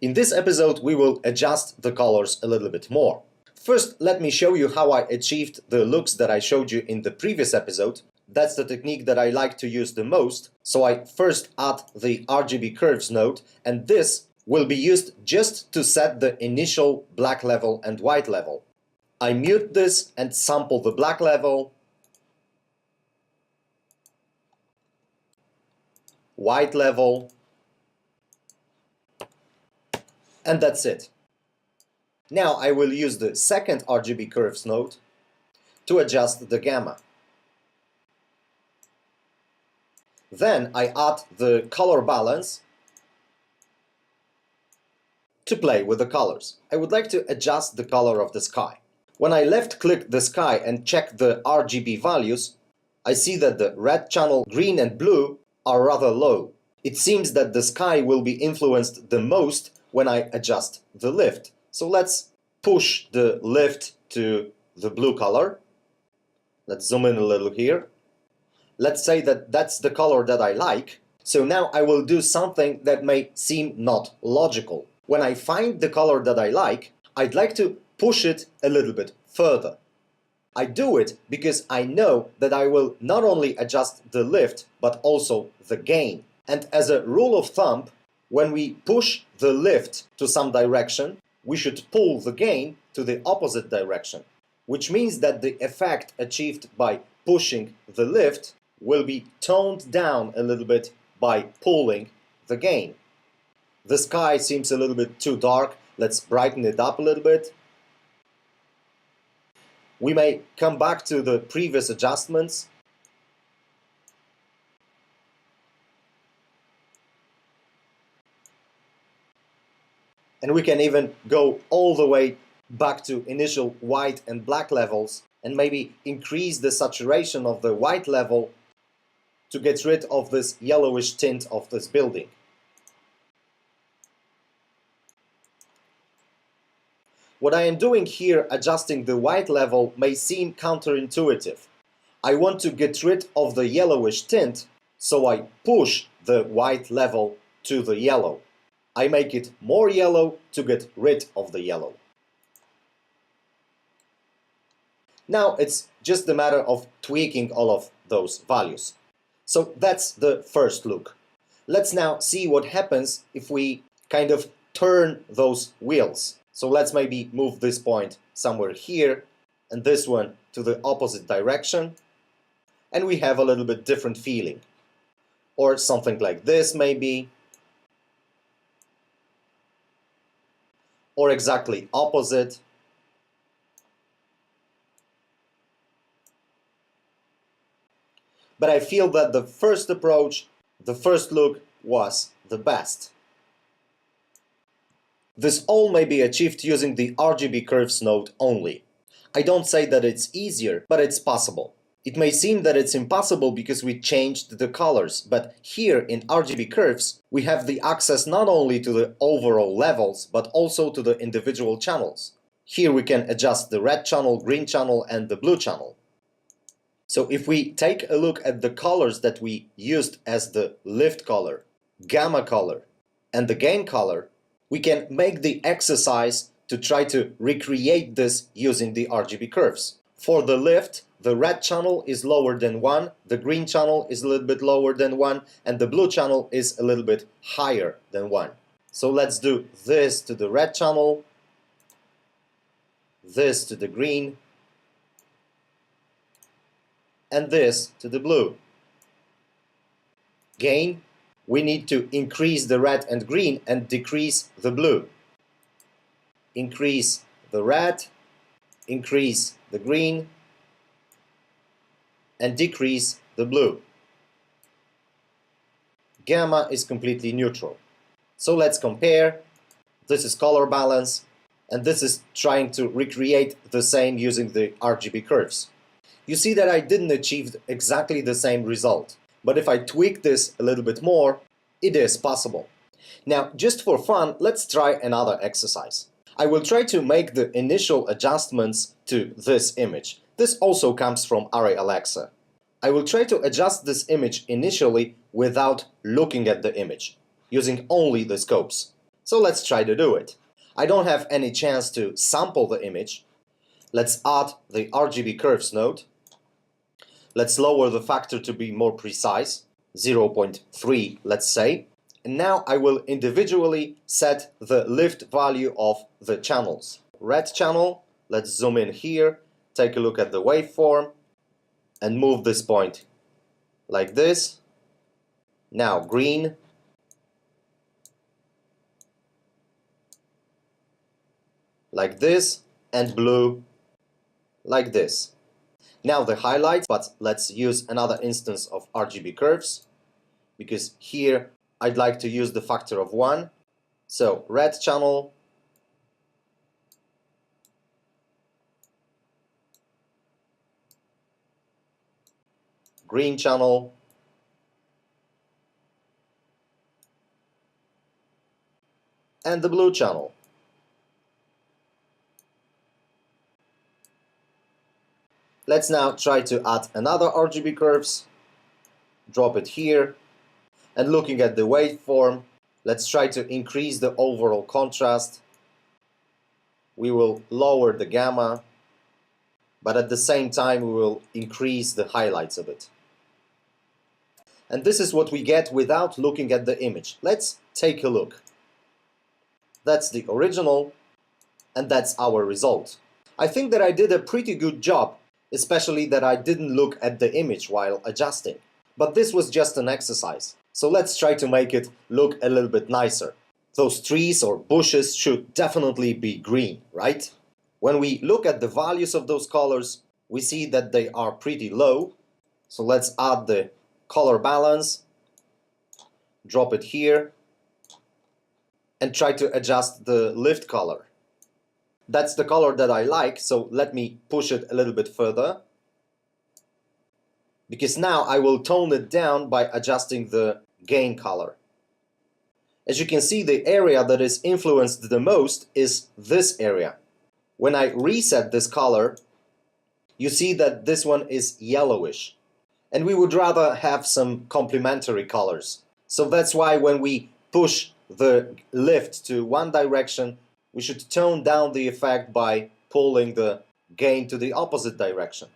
In this episode, we will adjust the colors a little bit more. First, let me show you how I achieved the looks that I showed you in the previous episode. That's the technique that I like to use the most. So I first add the RGB curves node, and this will be used just to set the initial black level and white level. I mute this and sample the black level, white level, and that's it. Now I will use the second RGB curves node to adjust the gamma. Then I add the color balance to play with the colors. I would like to adjust the color of the sky. When I left-click the sky and check the RGB values, I see that the red channel, green and blue are rather low. It seems that the sky will be influenced the most when I adjust the lift. So let's push the lift to the blue color. Let's zoom in a little here. Let's say that that's the color that I like. So now I will do something that may seem not logical. When I find the color that I like, I'd like to push it a little bit further. I do it because I know that I will not only adjust the lift, but also the gain. And as a rule of thumb, when we push the lift to some direction, we should pull the gain to the opposite direction, which means that the effect achieved by pushing the lift will be toned down a little bit by pulling the gain. The sky seems a little bit too dark. Let's brighten it up a little bit. We may come back to the previous adjustments. And we can even go all the way back to initial white and black levels and maybe increase the saturation of the white level to get rid of this yellowish tint of this building. What I am doing here, adjusting the white level, may seem counterintuitive. I want to get rid of the yellowish tint, so I push the white level to the yellow. I make it more yellow to get rid of the yellow. Now it's just a matter of tweaking all of those values. So that's the first look. Let's now see what happens if we kind of turn those wheels. So let's maybe move this point somewhere here and this one to the opposite direction, and we have a little bit different feeling. Or something like this maybe. Or exactly opposite. But I feel that the first approach, the first look, was the best. This all may be achieved using the RGB curves node only. I don't say that it's easier, but it's possible. It may seem that it's impossible because we changed the colors, but here in RGB curves, we have the access not only to the overall levels, but also to the individual channels. Here we can adjust the red channel, green channel, and the blue channel. So if we take a look at the colors that we used as the lift color, gamma color, and the gain color, we can make the exercise to try to recreate this using the RGB curves. For the lift, the red channel is lower than 1, the green channel is a little bit lower than 1, and the blue channel is a little bit higher than 1. So let's do this to the red channel, this to the green, and this to the blue. Gain, we need to increase the red and green and decrease the blue. Increase the red, increase the green, and decrease the blue. Gamma is completely neutral. So let's compare. This is color balance, and this is trying to recreate the same using the RGB curves. You see that I didn't achieve exactly the same result. But if I tweak this a little bit more, it is possible. Now, just for fun, let's try another exercise. I will try to make the initial adjustments to this image. This also comes from Array Alexa. I will try to adjust this image initially without looking at the image, using only the scopes. So let's try to do it. I don't have any chance to sample the image. Let's add the RGB curves node. Let's lower the factor to be more precise, 0.3 let's say. And now I will individually set the lift value of the channels. Red channel, let's zoom in here, take a look at the waveform and move this point like this. Now green. Like this, and blue like this. Now the highlights, but let's use another instance of RGB curves, because here I'd like to use the factor of 1. So red channel, green channel, and the blue channel. Let's now try to add another RGB curves, drop it here, and looking at the waveform, let's try to increase the overall contrast. We will lower the gamma, but at the same time we will increase the highlights a bit. And this is what we get without looking at the image. Let's take a look. That's the original, and that's our result. I think that I did a pretty good job, especially that I didn't look at the image while adjusting. But this was just an exercise. So let's try to make it look a little bit nicer. Those trees or bushes should definitely be green, right? When we look at the values of those colors, we see that they are pretty low. So let's add the color balance, drop it here, and try to adjust the lift color. That's the color that I like, so let me push it a little bit further. Because now I will tone it down by adjusting the gain color. As you can see, the area that is influenced the most is this area. When I reset this color, you see that this one is yellowish. And we would rather have some complementary colors. So that's why when we push the lift to one direction, we should tone down the effect by pulling the gain to the opposite direction.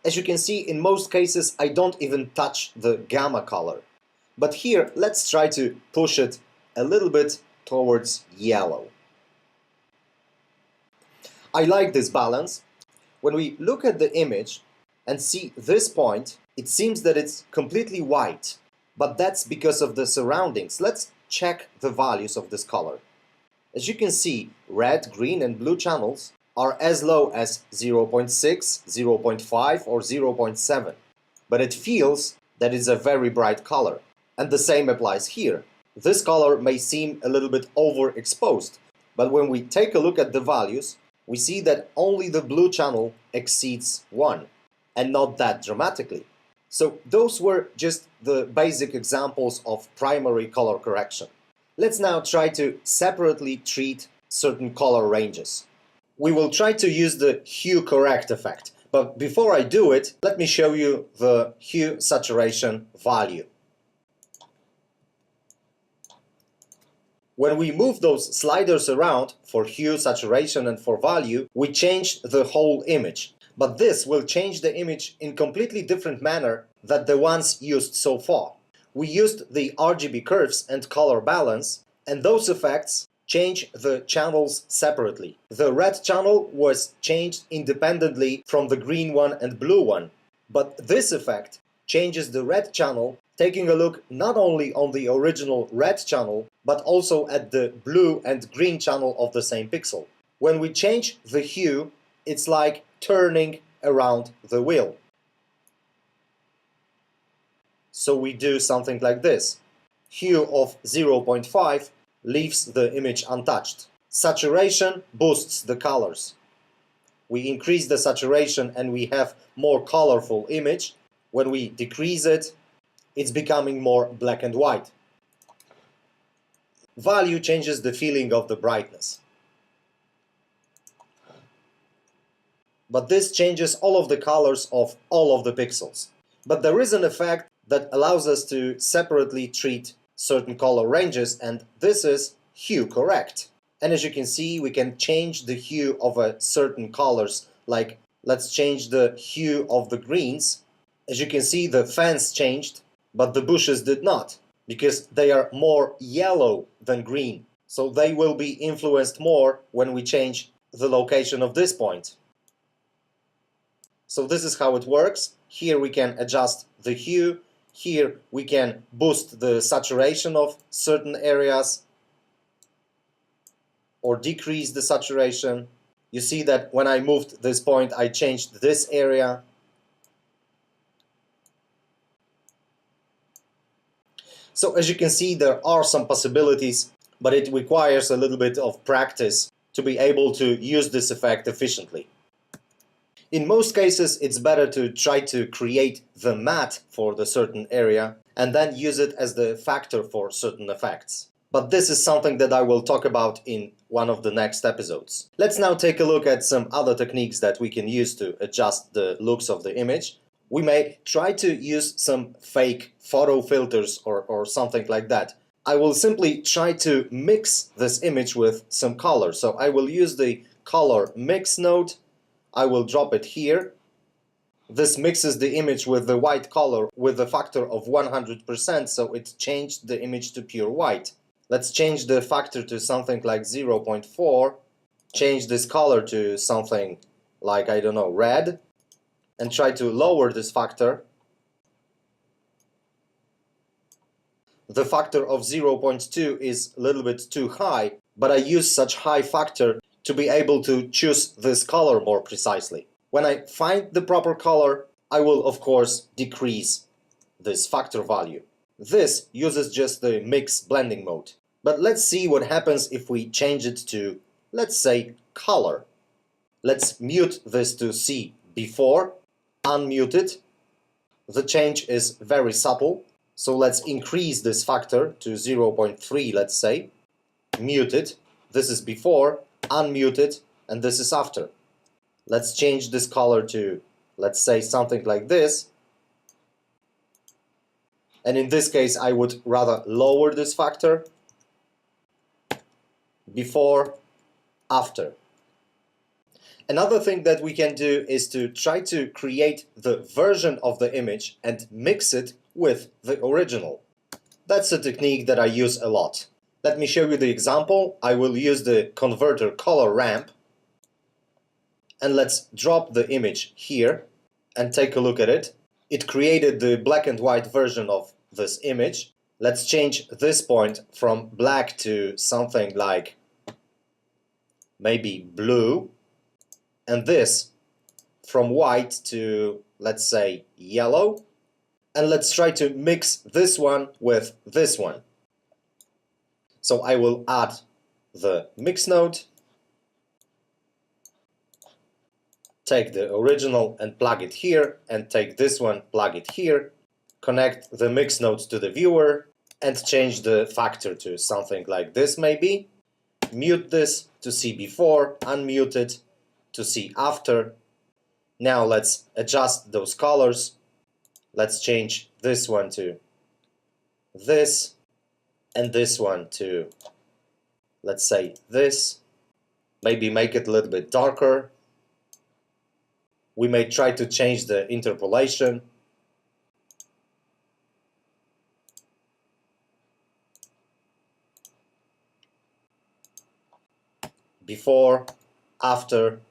As you can see, in most cases I don't even touch the gamma color. But here, let's try to push it a little bit towards yellow. I like this balance. When we look at the image and see this point, it seems that it's completely white. But that's because of the surroundings. Let's check the values of this color. As you can see, red, green and blue channels are as low as 0.6, 0.5 or 0.7. But it feels that it's a very bright color. And the same applies here. This color may seem a little bit overexposed, but when we take a look at the values, we see that only the blue channel exceeds 1, and not that dramatically. So those were just the basic examples of primary color correction. Let's now try to separately treat certain color ranges. We will try to use the hue correct effect, but before I do it, let me show you the hue saturation value. When we move those sliders around for hue, saturation and for value, we change the whole image. But this will change the image in completely different manner than the ones used so far. We used the RGB curves and color balance, and those effects change the channels separately. The red channel was changed independently from the green one and blue one, but this effect changes the red channel, taking a look not only on the original red channel, but also at the blue and green channel of the same pixel. When we change the hue, it's like turning around the wheel. So we do something like this. Hue of 0.5 leaves the image untouched. Saturation boosts the colors. We increase the saturation and we have more colorful image. When we decrease it, it's becoming more black and white. Value changes the feeling of the brightness. But this changes all of the colors of all of the pixels. But there is an effect that allows us to separately treat certain color ranges, and this is hue correct. And as you can see, we can change the hue of a certain colors, like let's change the hue of the greens. As you can see, the fence changed, but the bushes did not, because they are more yellow than green. So they will be influenced more when we change the location of this point. So this is how it works. Here we can adjust the hue. Here we can boost the saturation of certain areas or decrease the saturation. You see that when I moved this point, I changed this area. So as you can see, there are some possibilities, but it requires a little bit of practice to be able to use this effect efficiently. In most cases, it's better to try to create the matte for the certain area and then use it as the factor for certain effects. But this is something that I will talk about in one of the next episodes. Let's now take a look at some other techniques that we can use to adjust the looks of the image. We may try to use some fake photo filters or something like that. I will simply try to mix this image with some color. So I will use the color mix node. I will drop it here. This mixes the image with the white color with a factor of 100%, so it changed the image to pure white. Let's change the factor to something like 0.4, change this color to something like, I don't know, red, and try to lower this factor. The factor of 0.2 is a little bit too high, but I use such high factor to be able to choose this color more precisely. When I find the proper color, I will of course decrease this factor value. This uses just the mix blending mode. But let's see what happens if we change it to, let's say, color. Let's mute this to see before, unmute it. The change is very subtle, so let's increase this factor to 0.3, let's say. Mute it. This is before, unmute it, and this is after. Let's change this color to, let's say, something like this. And in this case, I would rather lower this factor. Before, after. Another thing that we can do is to try to create the version of the image and mix it with the original. That's a technique that I use a lot. Let me show you the example. I will use the converter color ramp. And let's drop the image here and take a look at it. It created the black and white version of this image. Let's change this point from black to something like maybe blue, and this from white to, let's say, yellow. And let's try to mix this one with this one. So I will add the mix node, take the original and plug it here, and take this one, plug it here, connect the mix node to the viewer, and change the factor to something like this maybe. Mute this to see before, unmute it to see after. Now let's adjust those colors. Let's change this one to this, and this one to, let's say, this. Maybe make it a little bit darker. We may try to change the interpolation. Before, after.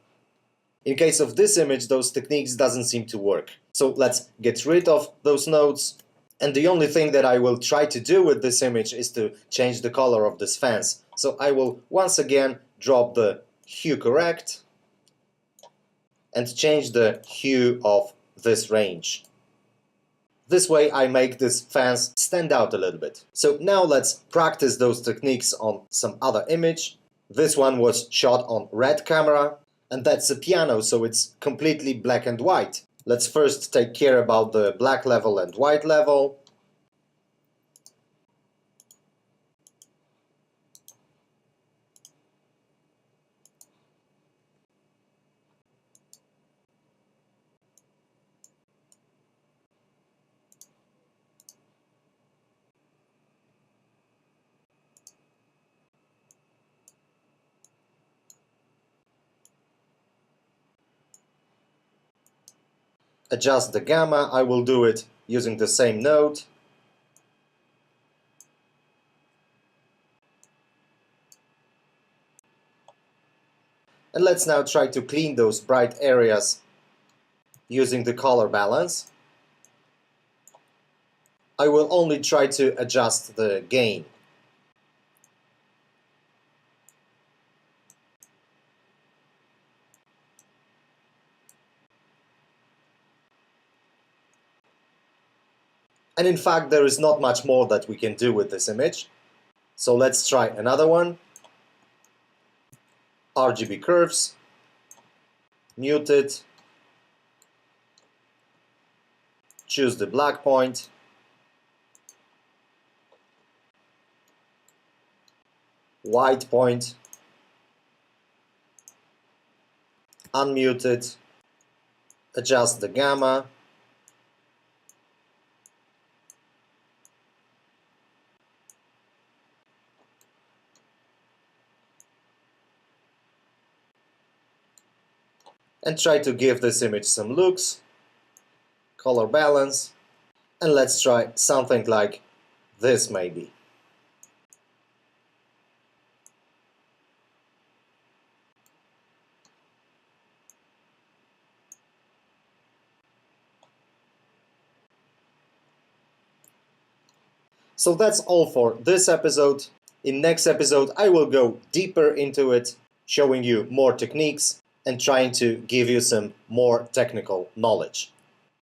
In case of this image, those techniques doesn't seem to work. So let's get rid of those nodes. And the only thing that I will try to do with this image is to change the color of this fence. So I will once again drop the hue correct and change the hue of this range. This way I make this fence stand out a little bit. So now let's practice those techniques on some other image. This one was shot on red camera, and that's a piano, so it's completely black and white. Let's first take care about the black level and white level. adjust the gamma. I will do it using the same node. And let's now try to clean those bright areas using the color balance. I will only try to adjust the gain. And in fact, there is not much more that we can do with this image. So let's try another one. RGB curves, mute it, choose the black point, white point, unmute it, adjust the gamma, and try to give this image some looks, color balance, and let's try something like this maybe. So that's all for this episode. In next episode I will go deeper into it, showing you more techniques and trying to give you some more technical knowledge.